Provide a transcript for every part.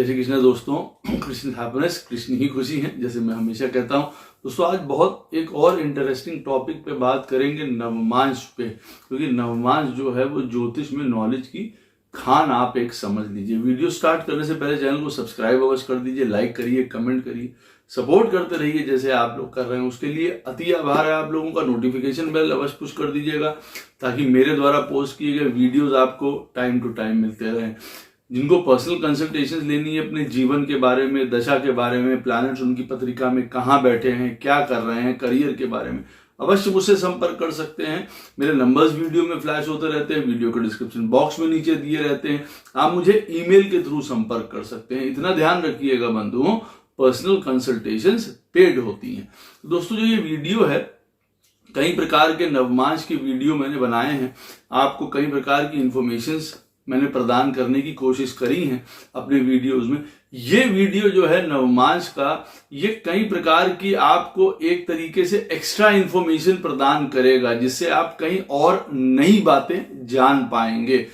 जय श्री कृष्ण दोस्तों। कृष्ण हैप्पीनेस, कृष्ण ही खुशी है, जैसे मैं हमेशा कहता हूँ। दोस्तों आज बहुत एक और इंटरेस्टिंग टॉपिक पे बात करेंगे, नवमांश पे। क्योंकि नवमांश जो है वो ज्योतिष में नॉलेज की खान आप एक समझ लीजिए। वीडियो स्टार्ट करने से पहले चैनल को सब्सक्राइब अवश्य कर दीजिए, लाइक करिए, कमेंट करिए, सपोर्ट करते रहिए जैसे आप लोग कर रहे हैं। उसके लिए अति आभार है आप लोगों का। नोटिफिकेशन बेल अवश्य पुश कर दीजिएगा ताकि मेरे द्वारा पोस्ट किए गए वीडियोज आपको टाइम टू टाइम मिलते रहें। जिनको पर्सनल कंसल्टेशन लेनी है अपने जीवन के बारे में, दशा के बारे में, प्लैनेट्स उनकी पत्रिका में कहाँ बैठे हैं, क्या कर रहे हैं, करियर के बारे में, अवश्य मुझसे संपर्क कर सकते हैं। मेरे नंबर्स वीडियो में फ्लैश होते रहते हैं, वीडियो के डिस्क्रिप्शन बॉक्स में नीचे दिए रहते हैं। आप मुझे ईमेल के थ्रू संपर्क कर सकते हैं। इतना ध्यान रखिएगा बंधुओं, पर्सनल कंसल्टेशंस पेड होती हैं। दोस्तों जो ये वीडियो है, कई प्रकार के नवमांश के वीडियो मैंने बनाए हैं, आपको कई प्रकार की इंफॉर्मेशंस मैंने प्रदान करने की कोशिश करी है अपने वीडियोस में। ये वीडियो जो है नवमांश का, ये कई प्रकार की आपको एक तरीके से एक्स्ट्रा इंफॉर्मेशन प्रदान करेगा, जिससे आप कहीं और नई बातें जान पाएंगे।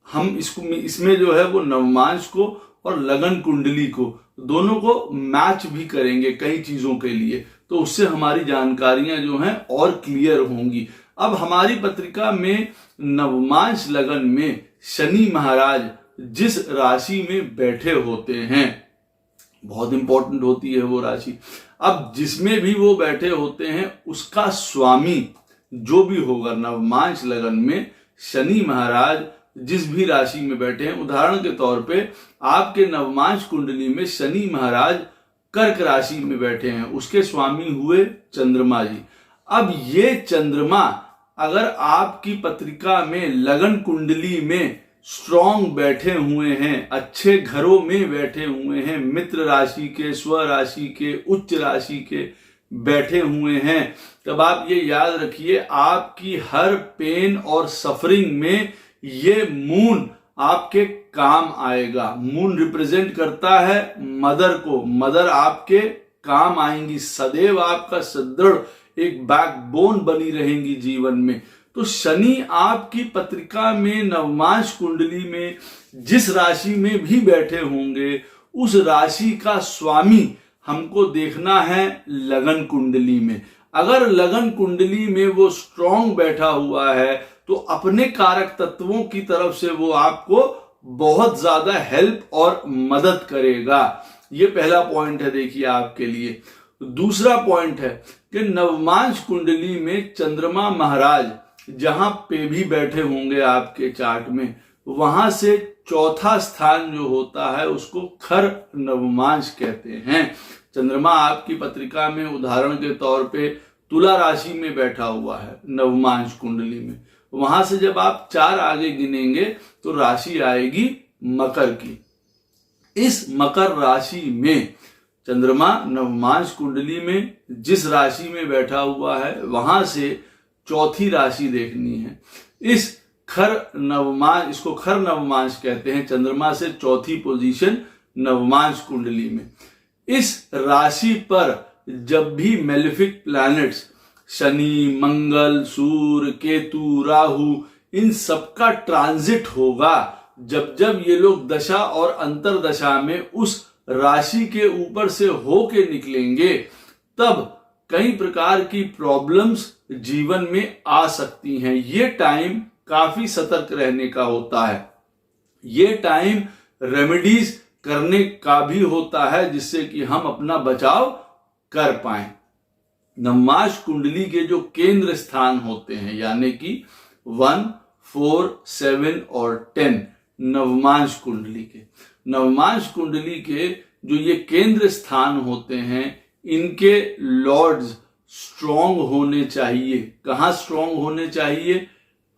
हम इसमें जो है वो नवमांश को और लगन कुंडली को दोनों को मैच भी करेंगे कई चीजों के लिए, तो उससे हमारी जानकारियां जो हैं और क्लियर होंगी। अब हमारी पत्रिका में नवमांश लगन में शनि महाराज जिस राशि में बैठे होते हैं, बहुत इंपॉर्टेंट होती है वो राशि। अब जिसमें भी वो बैठे होते हैं उसका स्वामी जो भी होगा, नवमांश लगन में शनि महाराज जिस भी राशि में बैठे हैं, उदाहरण के तौर पे आपके नवमांश कुंडली में शनि महाराज कर्क राशि में बैठे हैं, उसके स्वामी हुए चंद्रमा जी। अब ये चंद्रमा अगर आपकी पत्रिका में लगन कुंडली में स्ट्रॉन्ग बैठे हुए हैं, अच्छे घरों में बैठे हुए हैं, मित्र राशि के, स्व राशि के, उच्च राशि के बैठे हुए हैं, तब आप ये याद रखिए आपकी हर पेन और सफरिंग में ये मून आपके काम आएगा। मून रिप्रेजेंट करता है मदर को, मदर आपके काम आएंगी, सदैव आपका सुदृढ़ एक बैकबोन बनी रहेंगी जीवन में। तो शनि आपकी पत्रिका में नवमांश कुंडली में जिस राशि में भी बैठे होंगे, उस राशि का स्वामी हमको देखना है लगन कुंडली में। अगर लगन कुंडली में वो स्ट्रॉन्ग बैठा हुआ है तो अपने कारक तत्वों की तरफ से वो आपको बहुत ज्यादा हेल्प और मदद करेगा। ये पहला पॉइंट है देखिए आपके लिए। दूसरा पॉइंट है कि नवमांश कुंडली में चंद्रमा महाराज जहां पे भी बैठे होंगे आपके चार्ट में, वहां से चौथा स्थान जो होता है उसको खर नवमांश कहते हैं। चंद्रमा आपकी पत्रिका में उदाहरण के तौर पे तुला राशि में बैठा हुआ है नवमांश कुंडली में, वहां से जब आप 4 आगे गिनेंगे तो राशि आएगी मकर की। इस मकर राशि में चंद्रमा नवमांश कुंडली में जिस राशि में बैठा हुआ है, वहां से चौथी राशि देखनी है। इस खर नवमांश, इसको खर नवमांश कहते हैं, चंद्रमा से चौथी पोजीशन नवमांश कुंडली में। इस राशि पर जब भी मेलेफिक प्लैनेट्स शनि, मंगल, सूर्य, केतु, राहु, इन सबका ट्रांजिट होगा, जब जब ये लोग दशा और अंतरदशा में उस राशि के ऊपर से होके निकलेंगे, तब कई प्रकार की प्रॉब्लम्स जीवन में आ सकती हैं। ये टाइम काफी सतर्क रहने का होता है, ये टाइम रेमेडीज करने का भी होता है, जिससे कि हम अपना बचाव कर पाएं। नवमांश कुंडली के जो केंद्र स्थान होते हैं, यानी कि 1, 4, 7 और 10 नवमांश कुंडली के जो ये केंद्र स्थान होते हैं, इनके लॉर्ड्स स्ट्रॉन्ग होने चाहिए। कहां स्ट्रॉन्ग होने चाहिए?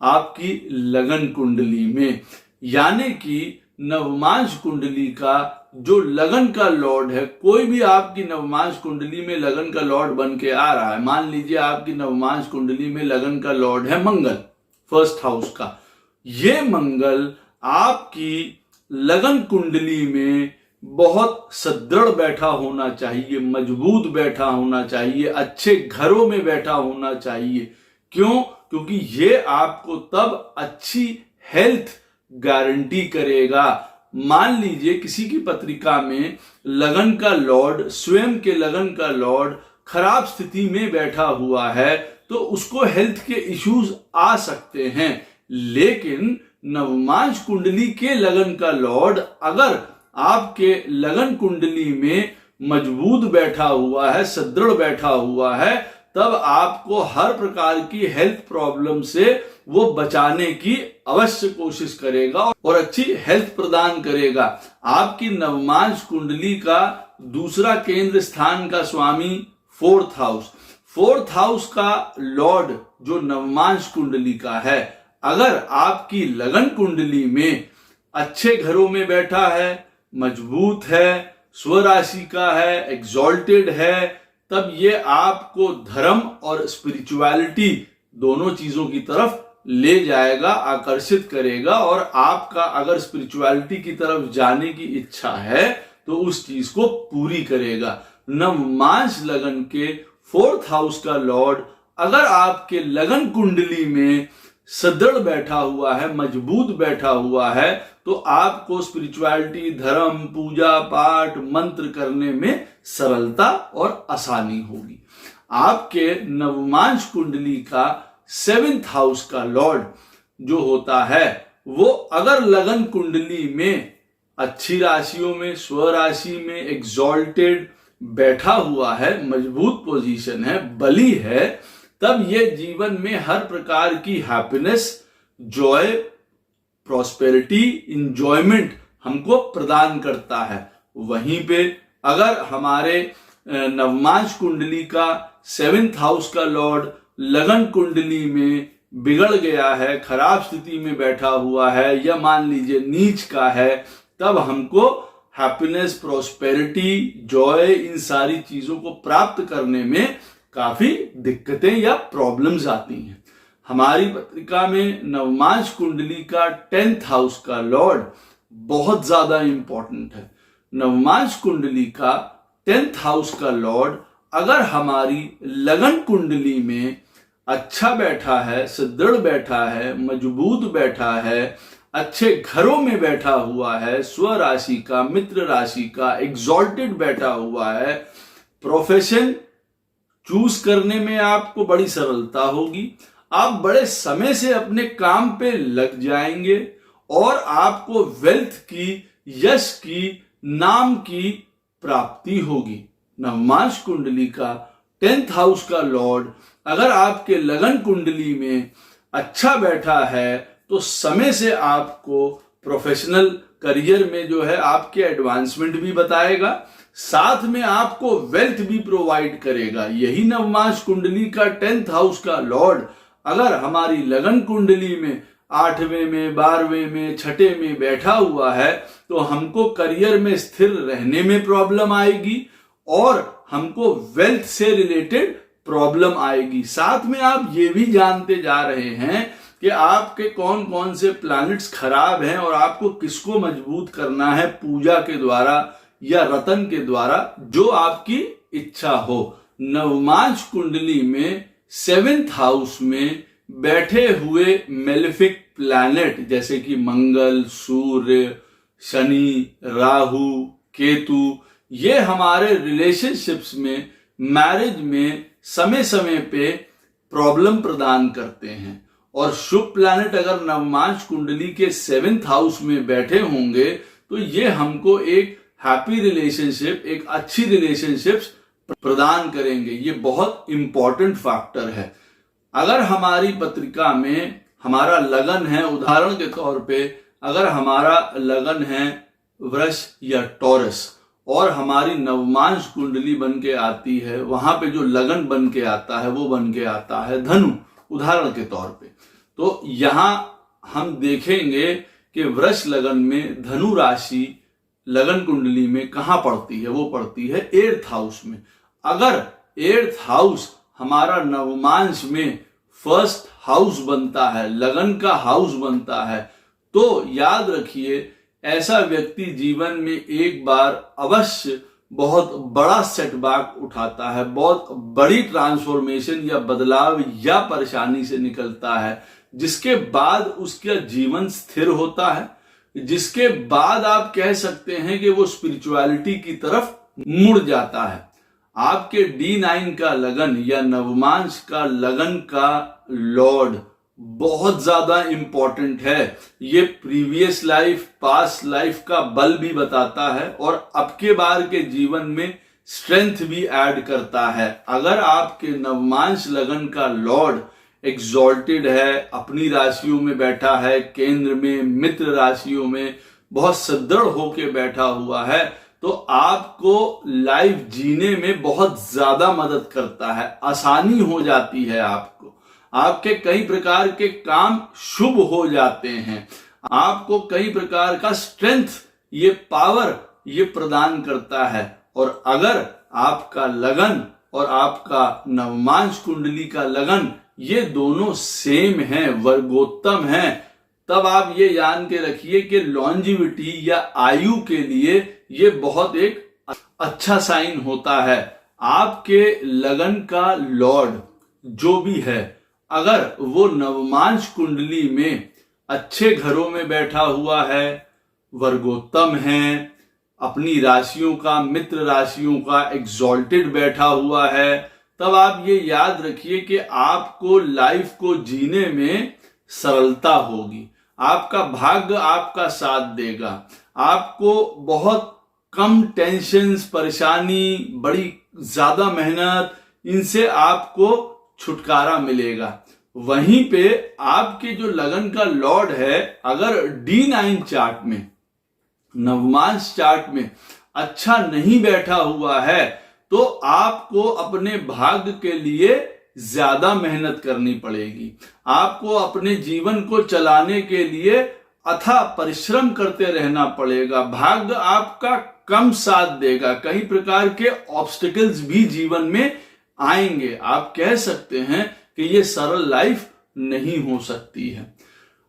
आपकी लगन कुंडली में। यानी कि नवमांश कुंडली का जो लगन का लॉर्ड है, कोई भी आपकी नवमांश कुंडली में लगन का लॉर्ड बन के आ रहा है, मान लीजिए आपकी नवमांश कुंडली में लगन का लॉर्ड है मंगल, फर्स्ट हाउस का। ये मंगल आपकी लगन कुंडली में बहुत सुदृढ़ बैठा होना चाहिए, मजबूत बैठा होना चाहिए, अच्छे घरों में बैठा होना चाहिए। क्यों? क्योंकि ये आपको तब अच्छी हेल्थ गारंटी करेगा। मान लीजिए किसी की पत्रिका में लगन का लॉर्ड, स्वयं के लगन का लॉर्ड खराब स्थिति में बैठा हुआ है, तो उसको हेल्थ के इश्यूज आ सकते हैं। लेकिन नवमांश कुंडली के लगन का लॉर्ड अगर आपके लगन कुंडली में मजबूत बैठा हुआ है, सुदृढ़ बैठा हुआ है, तब आपको हर प्रकार की हेल्थ प्रॉब्लम से वो बचाने की अवश्य कोशिश करेगा और अच्छी हेल्थ प्रदान करेगा। आपकी नवमांश कुंडली का दूसरा केंद्र स्थान का स्वामी फोर्थ हाउस का लॉर्ड जो नवमांश कुंडली का है, अगर आपकी लगन कुंडली में अच्छे घरों में बैठा है, मजबूत है, स्वराशि का है, एग्जॉल्टेड है, तब ये आपको धर्म और स्पिरिचुअलिटी दोनों चीजों की तरफ ले जाएगा, आकर्षित करेगा। और आपका अगर स्पिरिचुअलिटी की तरफ जाने की इच्छा है तो उस चीज को पूरी करेगा। नवमांश लगन के फोर्थ हाउस का लॉर्ड अगर आपके लगन कुंडली में सुदृढ़ बैठा हुआ है, मजबूत बैठा हुआ है, तो आपको स्पिरिचुअलिटी, धर्म, पूजा पाठ, मंत्र करने में सरलता और आसानी होगी। आपके नवमांश कुंडली का 7th हाउस का लॉर्ड जो होता है, वो अगर लगन कुंडली में अच्छी राशियों में, स्वराशि में एग्जॉल्टेड बैठा हुआ है, मजबूत पोजीशन है, बली है, तब ये जीवन में हर प्रकार की हैप्पीनेस, जॉय, प्रॉस्पेरिटी, इंजॉयमेंट हमको प्रदान करता है। वहीं पे अगर हमारे नवमांश कुंडली का 7th हाउस का लॉर्ड लगन कुंडली में बिगड़ गया है, खराब स्थिति में बैठा हुआ है, या मान लीजिए नीच का है, तब हमको हैप्पीनेस, प्रॉस्पेरिटी, जॉय, इन सारी चीजों को प्राप्त करने में काफी दिक्कतें या प्रॉब्लम्स आती हैं। हमारी पत्रिका में नवमांश कुंडली का 10th हाउस का लॉर्ड बहुत ज्यादा इंपॉर्टेंट है। नवमांश कुंडली का 10th हाउस का लॉर्ड अगर हमारी लगन कुंडली में अच्छा बैठा है, सुदृढ़ बैठा है, मजबूत बैठा है, अच्छे घरों में बैठा हुआ है, स्वराशि का, मित्र राशि का, एग्जॉल्टेड बैठा हुआ है, प्रोफेशन चूज करने में आपको बड़ी सरलता होगी, आप बड़े समय से अपने काम पे लग जाएंगे और आपको वेल्थ की, यश की, नाम की प्राप्ति होगी। नवमांश कुंडली का 10th हाउस का लॉर्ड अगर आपके लगन कुंडली में अच्छा बैठा है तो समय से आपको प्रोफेशनल करियर में जो है आपके एडवांसमेंट भी बताएगा, साथ में आपको वेल्थ भी प्रोवाइड करेगा। यही नवमांश कुंडली का 10th हाउस का लॉर्ड अगर हमारी लगन कुंडली में 8वें में, 12वें में, 6ठे में बैठा हुआ है तो हमको करियर में स्थिर रहने में प्रॉब्लम आएगी और हमको वेल्थ से रिलेटेड प्रॉब्लम आएगी। साथ में आप ये भी जानते जा रहे हैं कि आपके कौन कौन से प्लैनेट्स खराब हैं और आपको किसको मजबूत करना है, पूजा के द्वारा या रतन के द्वारा, जो आपकी इच्छा हो। नवमांश कुंडली में 7th हाउस में बैठे हुए मेलेफिक प्लैनेट जैसे कि मंगल, सूर्य, शनि, राहु, केतु, ये हमारे रिलेशनशिप्स में, मैरिज में समय समय पे प्रॉब्लम प्रदान करते हैं। और शुभ प्लैनेट अगर नवमांश कुंडली के 7th हाउस में बैठे होंगे तो ये हमको एक हैप्पी रिलेशनशिप, एक अच्छी रिलेशनशिप्स प्रदान करेंगे। ये बहुत इंपॉर्टेंट फैक्टर है। अगर हमारी पत्रिका में हमारा लगन है, उदाहरण के तौर पे अगर हमारा लगन है वृष या टॉरस और हमारी नवमांश कुंडली बन के आती है, वहां पे जो लगन बन के आता है वो बन के आता है धनु, उदाहरण के तौर पे, तो यहां हम देखेंगे कि वृष लगन में धनु राशि लगन कुंडली में कहां पड़ती है, वो पड़ती है 8th हाउस में। अगर 8th हाउस हमारा नवमांश में 1st हाउस बनता है, लगन का हाउस बनता है, तो याद रखिए ऐसा व्यक्ति जीवन में एक बार अवश्य बहुत बड़ा सेटबैक उठाता है, बहुत बड़ी ट्रांसफॉर्मेशन या बदलाव या परेशानी से निकलता है, जिसके बाद उसका जीवन स्थिर होता है, जिसके बाद आप कह सकते हैं कि वो स्पिरिचुअलिटी की तरफ मुड़ जाता है। आपके D9 का लगन या नवमांश का लगन का लॉर्ड बहुत ज्यादा इंपॉर्टेंट है। ये प्रीवियस लाइफ, पास्ट लाइफ का बल भी बताता है और अब के बार के जीवन में स्ट्रेंथ भी ऐड करता है। अगर आपके नवमांश लगन का लॉर्ड एग्जॉल्टेड है, अपनी राशियों में बैठा है, केंद्र में, मित्र राशियों में बहुत सुदृढ़ होके बैठा हुआ है, तो आपको लाइफ जीने में बहुत ज्यादा मदद करता है, आसानी हो जाती है आपको। आपके कई प्रकार के काम शुभ हो जाते हैं, आपको कई प्रकार का स्ट्रेंथ, ये पावर ये प्रदान करता है। और अगर आपका लगन और आपका नवमांश कुंडली का लगन ये दोनों सेम हैं, वर्गोत्तम हैं, तब आप ये जान के रखिए कि लॉन्जिविटी या आयु के लिए ये बहुत एक अच्छा साइन होता है। आपके लगन का लॉर्ड जो भी है, अगर वो नवमांश कुंडली में अच्छे घरों में बैठा हुआ है, वर्गोत्तम है, अपनी राशियों का, मित्र राशियों का एग्जॉल्टेड बैठा हुआ है, तब आप ये याद रखिए कि आपको लाइफ को जीने में सरलता होगी, आपका भाग्य आपका साथ देगा, आपको बहुत कम टेंशन, परेशानी, बड़ी ज्यादा मेहनत, इनसे आपको छुटकारा मिलेगा। वहीं पे आपके जो लगन का लॉर्ड है, अगर D9 चार्ट में, नवमांश चार्ट में अच्छा नहीं बैठा हुआ है, तो आपको अपने भाग्य के लिए ज्यादा मेहनत करनी पड़ेगी। आपको अपने जीवन को चलाने के लिए अथाह परिश्रम करते रहना पड़ेगा। भाग्य आपका कम साथ देगा, कई प्रकार के ऑब्स्टिकल्स भी जीवन में आएंगे। आप कह सकते हैं कि ये सरल लाइफ नहीं हो सकती है।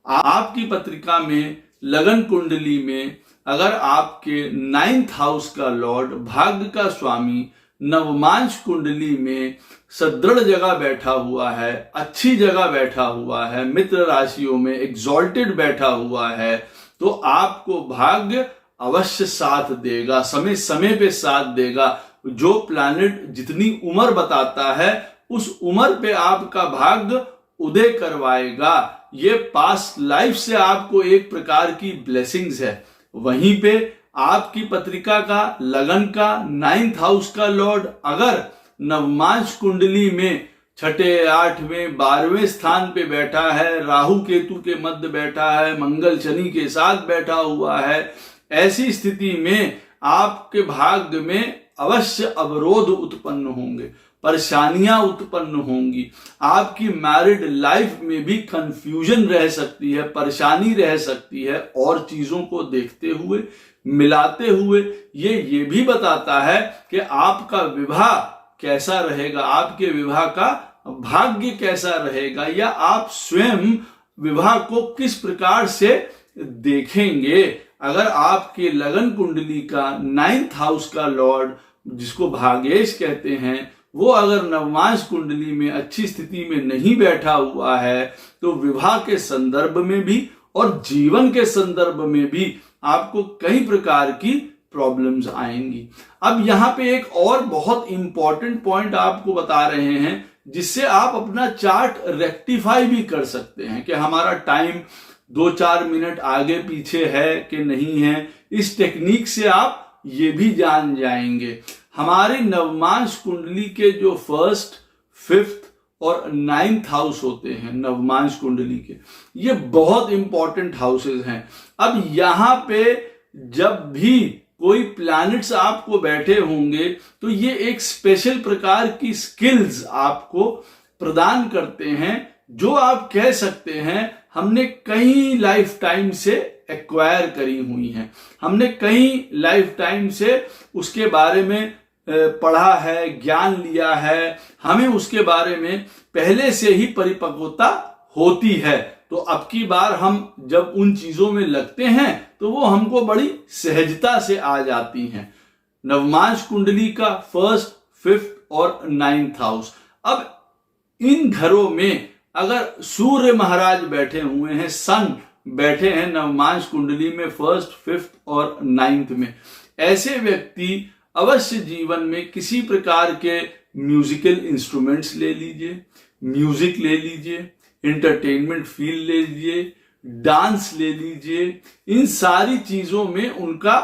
आपकी पत्रिका में, लगन कुंडली में अगर आपके 9th हाउस का लॉर्ड, भाग्य का स्वामी नवमांश कुंडली में सुदृढ़ जगह बैठा हुआ है, अच्छी जगह बैठा हुआ है, मित्र राशियों में एग्जॉल्टेड बैठा हुआ है, तो आपको भाग्य अवश्य साथ देगा, समय समय पे साथ देगा। जो प्लैनेट जितनी उम्र बताता है, उस उम्र पे आपका भाग्य उदय करवाएगा। ये पास्ट लाइफ से आपको एक प्रकार की ब्लेसिंग्स है। वहीं पे आपकी पत्रिका का, लगन का 9th हाउस का लॉर्ड अगर नवमांश कुंडली में 6ठे, 8वें, 12वें स्थान पे बैठा है, राहु केतु के मध्य बैठा है, मंगल शनि के साथ बैठा हुआ है, ऐसी स्थिति में आपके भाग्य में अवश्य अवरोध उत्पन्न होंगे, परेशानियां उत्पन्न होंगी। आपकी मैरिड लाइफ में भी कंफ्यूजन रह सकती है, परेशानी रह सकती है। और चीजों को देखते हुए, मिलाते हुए ये भी बताता है कि आपका विवाह कैसा रहेगा, आपके विवाह का भाग्य कैसा रहेगा, या आप स्वयं विवाह को किस प्रकार से देखेंगे। अगर आपके लगन कुंडली का 9th हाउस का लॉर्ड, जिसको भाग्येश कहते हैं, वो अगर नवमांश कुंडली में अच्छी स्थिति में नहीं बैठा हुआ है, तो विवाह के संदर्भ में भी और जीवन के संदर्भ में भी आपको कई प्रकार की प्रॉब्लम्स आएंगी। अब यहाँ पे एक और बहुत इंपॉर्टेंट पॉइंट आपको बता रहे हैं, जिससे आप अपना चार्ट रेक्टिफाई भी कर सकते हैं कि हमारा टाइम 2-4 मिनट आगे पीछे है कि नहीं है। इस टेक्निक से आप ये भी जान जाएंगे। हमारे नवमांश कुंडली के जो 1st, 5th और 9th हाउस होते हैं नवमांश कुंडली के, ये बहुत इंपॉर्टेंट हाउसेस हैं। अब यहाँ पे जब भी कोई प्लैनेट्स आपको बैठे होंगे, तो ये एक स्पेशल प्रकार की स्किल्स आपको प्रदान करते हैं, जो आप कह सकते हैं हमने कई लाइफ टाइम से एक्वायर करी हुई हैं, हमने कई लाइफ टाइम से उसके बारे में पढ़ा है, ज्ञान लिया है, हमें उसके बारे में पहले से ही परिपक्वता होती है। तो अब की बार हम जब उन चीजों में लगते हैं, तो वो हमको बड़ी सहजता से आ जाती हैं। नवमांश कुंडली का 1st, 5th और 9th हाउस। अब इन घरों में अगर सूर्य महाराज बैठे हुए हैं, सन बैठे हैं नवमांश कुंडली में फर्स्ट, फिफ्थ और नाइन्थ में, ऐसे व्यक्ति अवश्य जीवन में किसी प्रकार के म्यूजिकल इंस्ट्रूमेंट्स ले लीजिए, म्यूजिक ले लीजिए, एंटरटेनमेंट फील्ड ले लीजिए, डांस ले लीजिए। इन सारी चीजों में उनका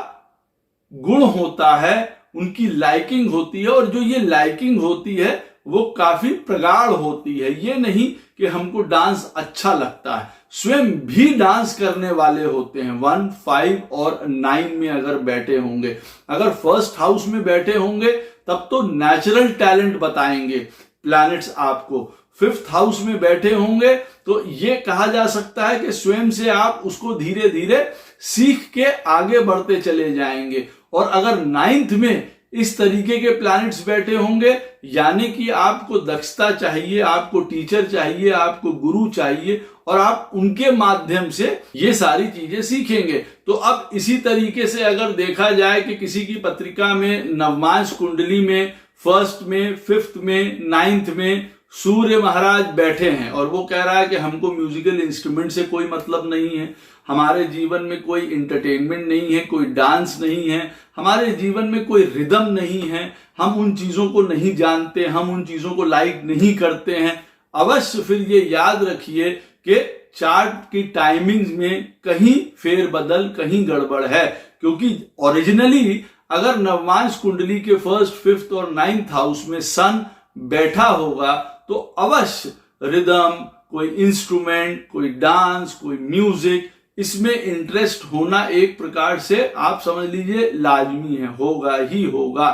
गुण होता है, उनकी लाइकिंग होती है, और जो ये लाइकिंग होती है वो काफी प्रगाढ़ होती है। ये नहीं कि हमको डांस अच्छा लगता है, स्वयं भी डांस करने वाले होते हैं। 1, 5 और 9 में अगर बैठे होंगे, अगर फर्स्ट हाउस में बैठे होंगे तब तो नेचुरल टैलेंट बताएंगे प्लैनेट्स आपको। फिफ्थ हाउस में बैठे होंगे तो ये कहा जा सकता है कि स्वयं से आप उसको धीरे धीरे सीख के आगे बढ़ते चले जाएंगे। और अगर नाइन्थ में इस तरीके के प्लैनेट्स बैठे होंगे, यानी कि आपको दक्षता चाहिए, आपको टीचर चाहिए, आपको गुरु चाहिए, और आप उनके माध्यम से ये सारी चीजें सीखेंगे। तो अब इसी तरीके से अगर देखा जाए कि किसी की पत्रिका में नवमांश कुंडली में फर्स्ट में, फिफ्थ में, नाइन्थ में सूर्य महाराज बैठे हैं और वो कह रहा है कि हमको म्यूजिकल इंस्ट्रूमेंट से कोई मतलब नहीं है, हमारे जीवन में कोई इंटरटेनमेंट नहीं है, कोई डांस नहीं है, हमारे जीवन में कोई रिदम नहीं है, हम उन चीजों को नहीं जानते, हम उन चीजों को लाइक नहीं करते हैं, अवश्य फिर ये याद रखिए कि चार्ट की टाइमिंग्स में कहीं फेरबदल, कहीं गड़बड़ है। क्योंकि ओरिजिनली अगर नवमांश कुंडली के फर्स्ट, फिफ्थ और नाइन्थ हाउस में सन बैठा होगा तो अवश्य रिदम, कोई इंस्ट्रूमेंट, कोई डांस, कोई म्यूजिक, इसमें इंटरेस्ट होना एक प्रकार से आप समझ लीजिए लाजमी है, होगा ही होगा।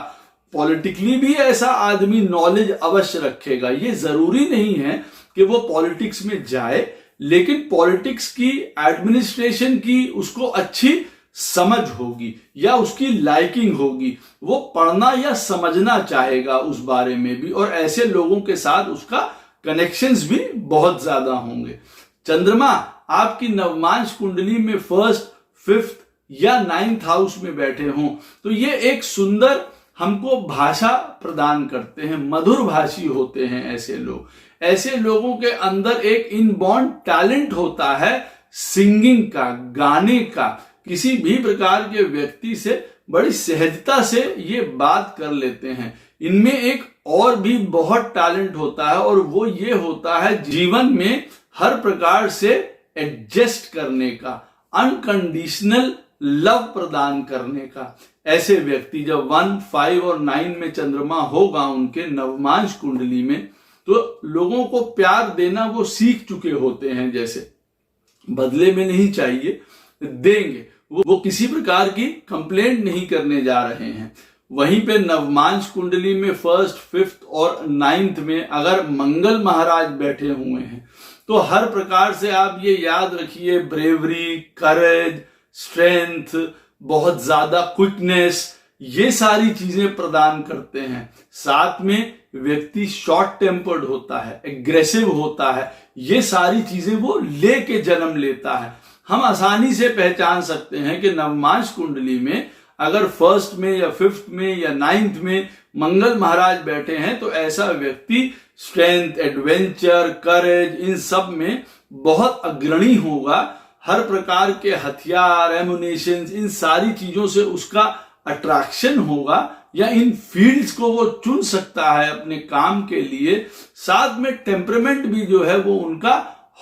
पॉलिटिकली भी ऐसा आदमी नॉलेज अवश्य रखेगा। ये जरूरी नहीं है कि वो पॉलिटिक्स में जाए, लेकिन पॉलिटिक्स की, एडमिनिस्ट्रेशन की उसको अच्छी समझ होगी या उसकी लाइकिंग होगी, वो पढ़ना या समझना चाहेगा उस बारे में भी, और ऐसे लोगों के साथ उसका कनेक्शंस भी बहुत ज्यादा होंगे। चंद्रमा आपकी नवमांश कुंडली में फर्स्ट, फिफ्थ या नाइन्थ हाउस में बैठे हों तो ये एक सुंदर हमको भाषा प्रदान करते हैं, मधुर भाषी होते हैं ऐसे लोग। ऐसे लोगों के अंदर एक इनबॉर्न टैलेंट होता है सिंगिंग का, गाने का। किसी भी प्रकार के व्यक्ति से बड़ी सहजता से ये बात कर लेते हैं। इनमें एक और भी बहुत टैलेंट होता है, और वो ये होता है जीवन में हर प्रकार से एडजस्ट करने का, अनकंडीशनल लव प्रदान करने का। ऐसे व्यक्ति जब 1, 5 और 9 में चंद्रमा होगा उनके नवमांश कुंडली में, तो लोगों को प्यार देना वो सीख चुके होते हैं। जैसे बदले में नहीं चाहिए, देंगे, वो किसी प्रकार की कंप्लेंट नहीं करने जा रहे हैं। वहीं पे नवमांश कुंडली में फर्स्ट, फिफ्थ और नाइन्थ में अगर मंगल महाराज बैठे हुए हैं तो हर प्रकार से आप ये याद रखिए, ब्रेवरी, करेज, स्ट्रेंथ, बहुत ज्यादा क्विकनेस, ये सारी चीजें प्रदान करते हैं। साथ में व्यक्ति शॉर्ट टेम्पर्ड होता है, एग्रेसिव होता है, ये सारी चीजें वो लेके जन्म लेता है। हम आसानी से पहचान सकते हैं कि नवमांश कुंडली में अगर फर्स्ट में या फिफ्थ में या नाइन्थ में मंगल महाराज बैठे हैं तो ऐसा व्यक्ति स्ट्रेंथ, एडवेंचर, करेज, इन सब में बहुत अग्रणी होगा। हर प्रकार के हथियार, एमुनेशन, इन सारी चीजों से उसका अट्रैक्शन होगा, या इन फील्ड्स को वो चुन सकता है अपने काम के लिए। साथ में टेम्परामेंट भी जो है वो उनका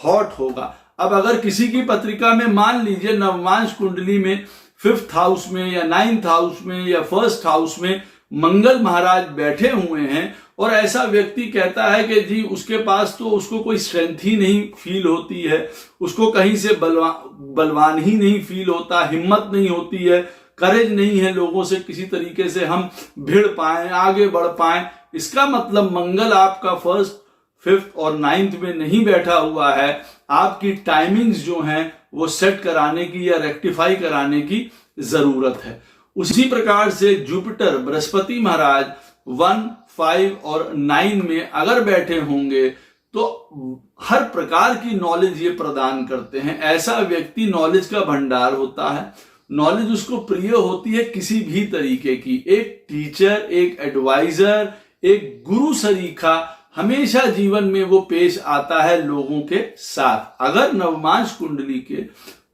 हॉट होगा। अब अगर किसी की पत्रिका में मान लीजिए नवमांश कुंडली में फिफ्थ हाउस में या नाइन्थ हाउस में या फर्स्ट हाउस में मंगल महाराज बैठे हुए हैं, और ऐसा व्यक्ति कहता है कि जी उसके पास तो उसको कोई स्ट्रेंथ ही नहीं फील होती है, उसको कहीं से बलवान ही नहीं फील होता, हिम्मत नहीं होती है, करेज नहीं है लोगों से किसी तरीके से हम भिड़ पाए, आगे बढ़ पाए। इसका मतलब मंगल आपका फर्स्ट, फिफ्थ और नाइन्थ में नहीं बैठा हुआ है। आपकी टाइमिंग्स जो हैं वो सेट कराने की या रेक्टिफाई कराने की जरूरत है। उसी प्रकार से जुपिटर, बृहस्पति महाराज 1, 5 और 9 में अगर बैठे होंगे तो हर प्रकार की नॉलेज ये प्रदान करते हैं। ऐसा व्यक्ति नॉलेज का भंडार होता है, नॉलेज उसको प्रिय होती है किसी भी तरीके की। एक टीचर, एक एडवाइजर, एक गुरु सरीखा हमेशा जीवन में वो पेश आता है लोगों के साथ। अगर नवमांश कुंडली के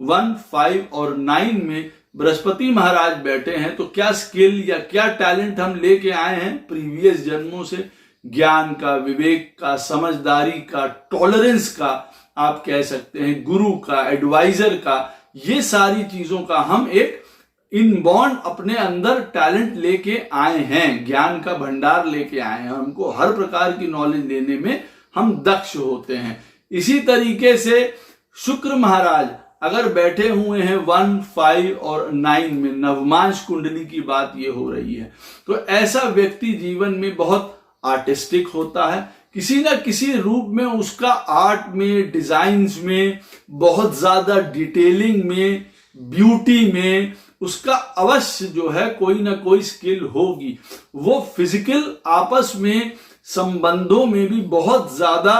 1, 5 और 9 में बृहस्पति महाराज बैठे हैं तो क्या स्किल या क्या टैलेंट हम लेके आए हैं प्रीवियस जन्मों से, ज्ञान का, विवेक का, समझदारी का, टॉलरेंस का, आप कह सकते हैं गुरु का, एडवाइजर का, ये सारी चीजों का हम एक इनबॉर्न अपने अंदर टैलेंट लेके आए हैं, ज्ञान का भंडार लेके आए हैं। हमको हर प्रकार की नॉलेज लेने में हम दक्ष होते हैं। इसी तरीके से शुक्र महाराज अगर बैठे हुए हैं 1, 5 और 9 में, नवमांश कुंडली की बात ये हो रही है, तो ऐसा व्यक्ति जीवन में बहुत आर्टिस्टिक होता है। किसी ना किसी रूप में उसका आर्ट में, डिजाइन्स में, बहुत ज्यादा डिटेलिंग में, ब्यूटी में उसका अवश्य जो है कोई ना कोई स्किल होगी। वो फिजिकल आपस में संबंधों में भी बहुत ज्यादा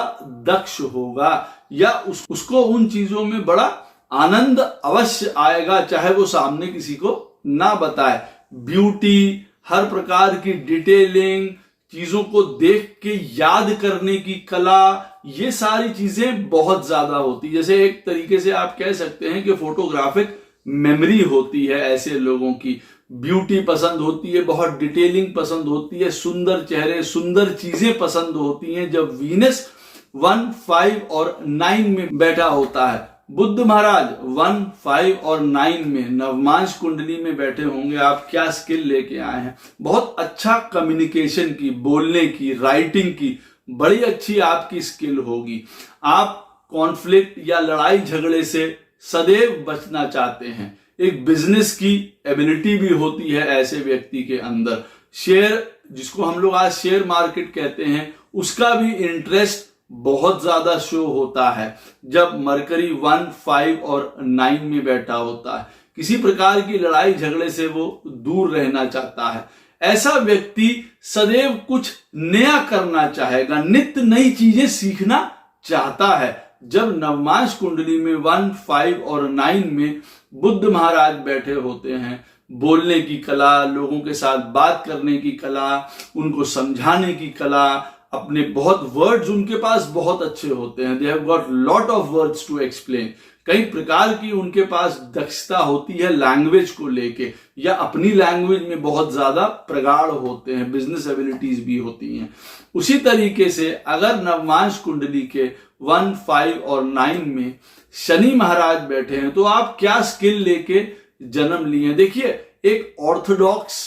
दक्ष होगा, या उसको उन चीजों में बड़ा आनंद अवश्य आएगा, चाहे वो सामने किसी को ना बताए। ब्यूटी, हर प्रकार की डिटेलिंग, चीजों को देख के याद करने की कला, ये सारी चीजें बहुत ज्यादा होती। जैसे एक तरीके से आप कह सकते हैं कि फोटोग्राफिक मेमोरी होती है ऐसे लोगों की। ब्यूटी पसंद होती है, बहुत डिटेलिंग पसंद होती है, सुंदर चेहरे, सुंदर चीजें पसंद होती हैं। जब वीनस 1, 5 और 9 में बैठा होता है, बुध महाराज 1, 5 और 9 में नवमांश कुंडली में बैठे होंगे, आप क्या स्किल लेके आए हैं? बहुत अच्छा कम्युनिकेशन की, बोलने की, राइटिंग की बड़ी अच्छी आपकी स्किल होगी। आप कॉन्फ्लिक्ट या लड़ाई झगड़े से सदैव बचना चाहते हैं। एक बिजनेस की एबिलिटी भी होती है ऐसे व्यक्ति के अंदर। शेयर, जिसको हम लोग आज शेयर मार्केट कहते हैं, उसका भी इंटरेस्ट बहुत ज्यादा शो होता है जब मरकरी 1, 5 और 9 में बैठा होता है। किसी प्रकार की लड़ाई झगड़े से वो दूर रहना चाहता है। ऐसा व्यक्ति सदैव कुछ नया करना चाहेगा, नित्य नई चीजें सीखना चाहता है। जब नवमांश कुंडली में 1, 5 और 9 में बुध महाराज बैठे होते हैं, बोलने की कला, लोगों के साथ बात करने की कला, उनको समझाने की कला, अपने बहुत वर्ड्स उनके पास बहुत अच्छे होते हैं। They have got lot of words to explain. कई प्रकार की उनके पास दक्षता होती है लैंग्वेज को लेके, या अपनी लैंग्वेज में बहुत ज्यादा प्रगाढ़ होते हैं, बिजनेस एबिलिटीज भी होती हैं। उसी तरीके से अगर नवमांश कुंडली के 1, 5 और 9 में शनि महाराज बैठे हैं तो आप क्या स्किल लेके जन्म लिए हैं? देखिए, एक ऑर्थोडॉक्स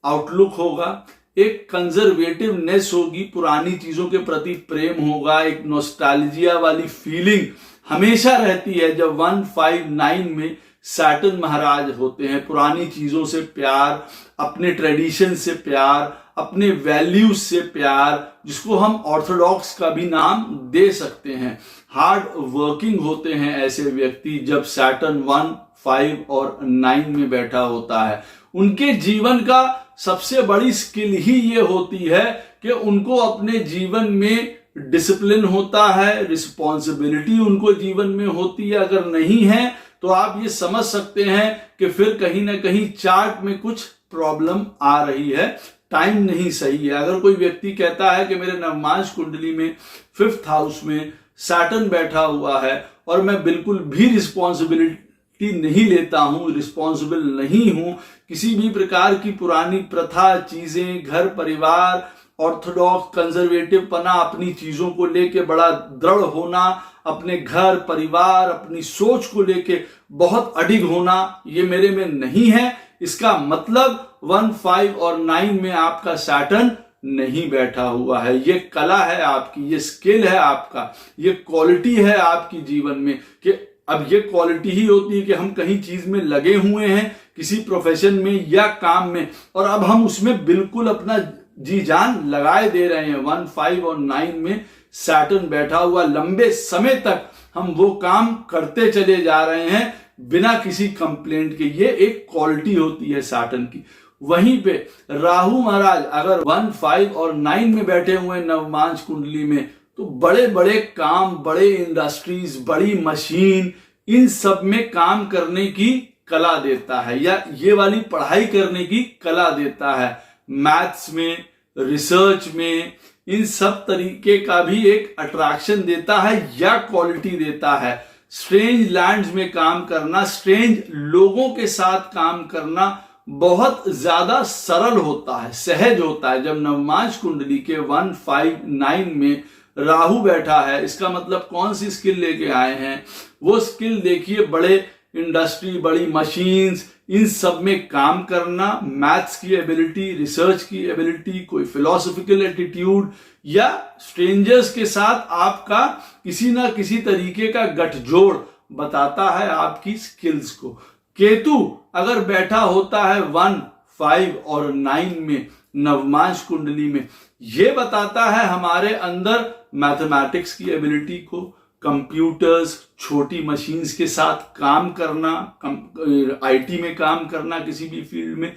आउटलुक होगा, एक कंजर्वेटिवनेस होगी, पुरानी चीजों के प्रति प्रेम होगा, एक नॉस्टैल्जिया वाली फीलिंग हमेशा रहती है। जब 1, 5, 9 में सैटर्न महाराज होते हैं, पुरानी चीजों से प्यार, अपने ट्रेडिशन से प्यार, अपने वैल्यूज से प्यार, जिसको हम ऑर्थोडॉक्स का भी नाम दे सकते हैं। हार्ड वर्किंग होते हैं ऐसे व्यक्ति जब सैटर्न 1, 5 और 9 में बैठा होता है। उनके जीवन का सबसे बड़ी स्किल ही ये होती है कि उनको अपने जीवन में डिसिप्लिन होता है, रिस्पॉन्सिबिलिटी उनको जीवन में होती है। अगर नहीं है तो आप ये समझ सकते हैं कि फिर कहीं ना कहीं चार्ट में कुछ प्रॉब्लम आ रही है, टाइम नहीं सही है। अगर कोई व्यक्ति कहता है कि मेरे नवमांश कुंडली में 5th हाउस में सैटर्न बैठा हुआ है और मैं बिल्कुल भी रिस्पॉन्सिबिलिटी नहीं लेता हूं, रिस्पॉन्सिबल नहीं हूं, किसी भी प्रकार की पुरानी प्रथा, चीजें, घर परिवार, ऑर्थोडॉक्स कंजर्वेटिव पना, अपनी चीजों को लेके बड़ा दृढ़ होना, अपने घर परिवार, अपनी सोच को लेके बहुत अडिग होना, ये मेरे में नहीं है, इसका मतलब 1, 5 और 9 में आपका सैटर्न नहीं बैठा हुआ है। ये कला है आपकी, ये स्किल है आपका, ये क्वालिटी है आपकी जीवन में। कि अब ये क्वालिटी ही होती है कि हम कहीं चीज में लगे हुए हैं, किसी प्रोफेशन में या काम में, और अब हम उसमें बिल्कुल अपना जी जान लगाए दे रहे हैं। 1, 5 और 9 में सैटर्न बैठा हुआ, लंबे समय तक हम वो काम करते चले जा रहे हैं बिना किसी कंप्लेंट के। ये एक क्वालिटी होती है सैटर्न की। वहीं पे राहु महाराज अगर 1, 5 और 9 में बैठे हुए नवमांश कुंडली में, तो बड़े बड़े काम, बड़े इंडस्ट्रीज, बड़ी मशीन, इन सब में काम करने की कला देता है, या ये वाली पढ़ाई करने की कला देता है। मैथ्स में, रिसर्च में, इन सब तरीके का भी एक अट्रैक्शन देता है या क्वालिटी देता है। स्ट्रेंज लैंड्स में काम करना, स्ट्रेंज लोगों के साथ काम करना बहुत ज्यादा सरल होता है, सहज होता है। जब नवमांश कुंडली के 159 में राहु बैठा है, इसका मतलब कौन सी स्किल लेके आए हैं? वो स्किल देखिए, बड़े इंडस्ट्री, बड़ी मशीन्स, इन सब में काम करना, मैथ्स की एबिलिटी, रिसर्च की एबिलिटी, कोई फिलोसॉफिकल एटीट्यूड या स्ट्रेंजर्स के साथ आपका किसी ना किसी तरीके का गठजोड़ बताता है आपकी स्किल्स को। केतु अगर बैठा होता है 1, 5 और 9 में नवमांश कुंडली में, यह बताता है हमारे अंदर मैथमेटिक्स की एबिलिटी को, कंप्यूटर्स, छोटी मशीन्स के साथ काम करना, आईटी में काम करना, किसी भी फील्ड में,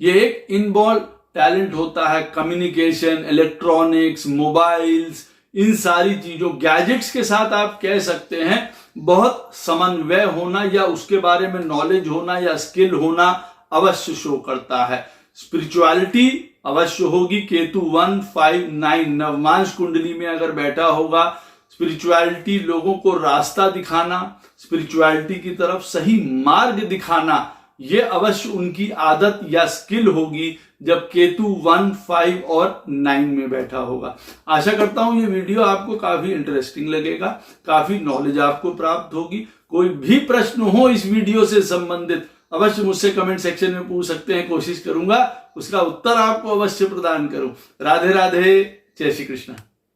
यह एक इनबॉर्न टैलेंट होता है। कम्युनिकेशन, इलेक्ट्रॉनिक्स, मोबाइल्स, इन सारी चीजों, गैजेट्स के साथ आप कह सकते हैं बहुत समन्वय होना या उसके बारे में नॉलेज होना या स्किल होना अवश्य शो करता है। स्पिरिचुअलिटी अवश्य होगी। केतु 1, 5, 9 नवमांश कुंडली में अगर बैठा होगा, स्पिरिचुअलिटी, लोगों को रास्ता दिखाना, स्पिरिचुअलिटी की तरफ सही मार्ग दिखाना, यह अवश्य उनकी आदत या स्किल होगी जब केतु 1, 5 और 9 में बैठा होगा। आशा करता हूं ये वीडियो आपको काफी इंटरेस्टिंग लगेगा, काफी नॉलेज आपको प्राप्त होगी। कोई भी प्रश्न हो इस वीडियो से संबंधित अवश्य मुझसे कमेंट सेक्शन में पूछ सकते हैं, कोशिश करूंगा उसका उत्तर आपको अवश्य प्रदान करूं। राधे राधे, जय श्री कृष्ण।